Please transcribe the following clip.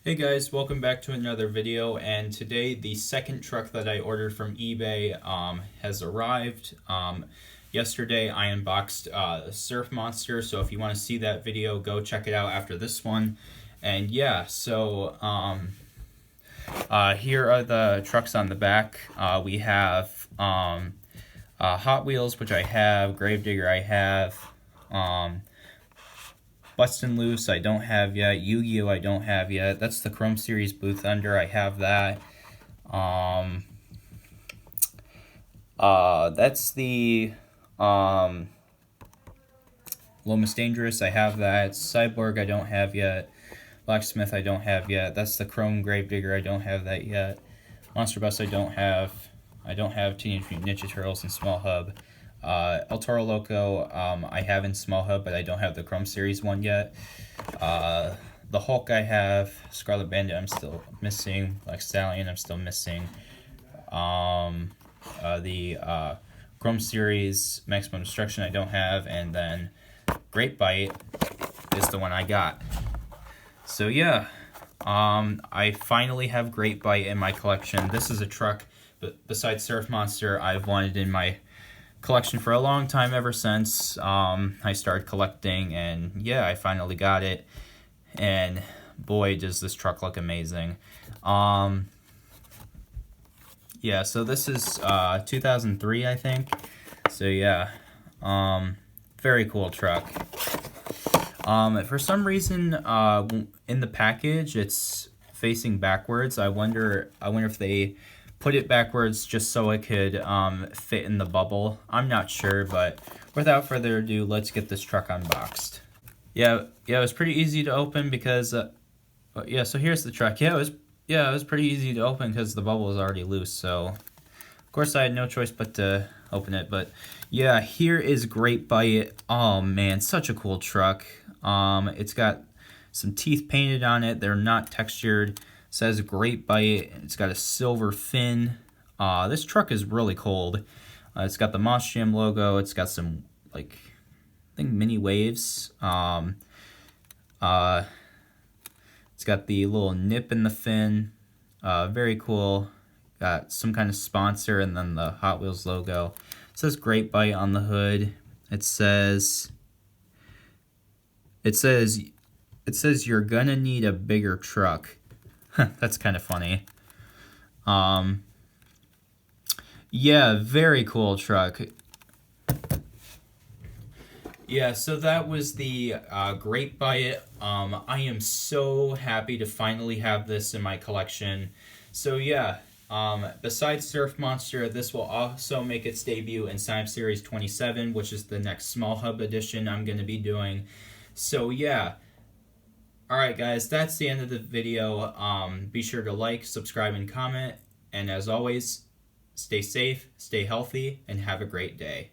Hey guys, welcome back to another video, and today the second truck that I ordered from eBay has arrived. Yesterday I unboxed the Surf Monster, so if you want to see that video, go check it out after this one. And yeah, so here are the trucks on the back. We have Hot Wheels, which I have, Gravedigger I have, Bustin' Loose I don't have yet, Yu-Gi-Oh I don't have yet. That's the Chrome Series Blue Thunder, I have that. That's the Most Dangerous, I have that. Cyborg I don't have yet. Blacksmith I don't have yet. That's the Chrome Gravedigger, I don't have that yet. Monster Bus I don't have. I don't have Teenage Mutant Ninja Turtles in Small Hub. El Toro Loco I have in Small Hub, but I don't have the Chrome Series one yet. The Hulk I have. Scarlet Bandit I'm still missing. Black Stallion I'm still missing. The Chrome Series Maximum Destruction I don't have, and then Great Bite is the one I got. So yeah, I finally have Great Bite in my collection. This is a truck, but besides Surf Monster, I've wanted in my collection for a long time, ever since I started collecting, and yeah, I finally got it, and boy does this truck look amazing. Yeah, so this is 2003, I think. So yeah, very cool truck. For some reason, in the package, it's facing backwards. I wonder if they put it backwards just so it could fit in the bubble. I'm not sure, but without further ado, let's get this truck unboxed. Yeah, it was pretty easy to open because, yeah. So here's the truck. Yeah, it was pretty easy to open because the bubble was already loose. So of course I had no choice but to open it. But yeah, here is Great Bite. Oh man, such a cool truck. It's got some teeth painted on it. They're not textured. It says Great Bite. It's got a silver fin. This truck is really cold. It's got the Monster Jam logo. It's got some, like, I think mini waves. It's got the little nip in the fin. Very cool. Got some kind of sponsor, and then the Hot Wheels logo. It says Great Bite on the hood. It says you're gonna need a bigger truck. That's kind of funny. Yeah, very cool truck. Yeah, so that was the Great Bite. I am so happy to finally have this in my collection. So yeah, besides Surf Monster, this will also make its debut in Sign Up Series 27, which is the next Small Hub edition I'm going to be doing. So yeah. Alright guys, that's the end of the video. Be sure to like, subscribe, and comment. And as always, stay safe, stay healthy, and have a great day.